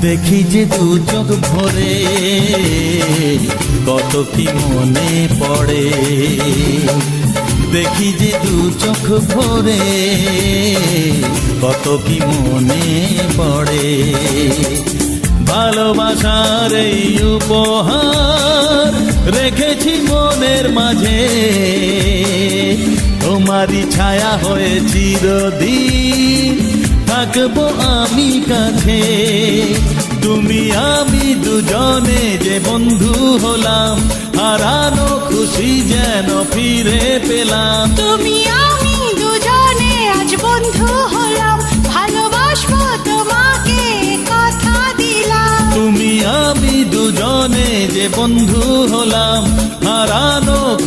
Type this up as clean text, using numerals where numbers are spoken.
দেখি যে দু চোখ ভরে কত কি মনে পড়ে, দেখি যে দু চোখ ভরে কত কি মনে পড়ে। ভালোবাসার এই উপহার রেখেছি মনের মাঝে, তোমারই ছায়া হয়ে চিরদিন থাকবো আমি কাছে। তুমি আমি দুজনে যে বন্ধু হলাম, হারানো খুশি যেন ফিরে পেলাম। তুমি আমি দুজনে আজ বন্ধু হলাম, ভালোবাসবো তোমাকে কথা দিলাম। তুমি আমি দুজনে যে বন্ধু হলাম, হারানো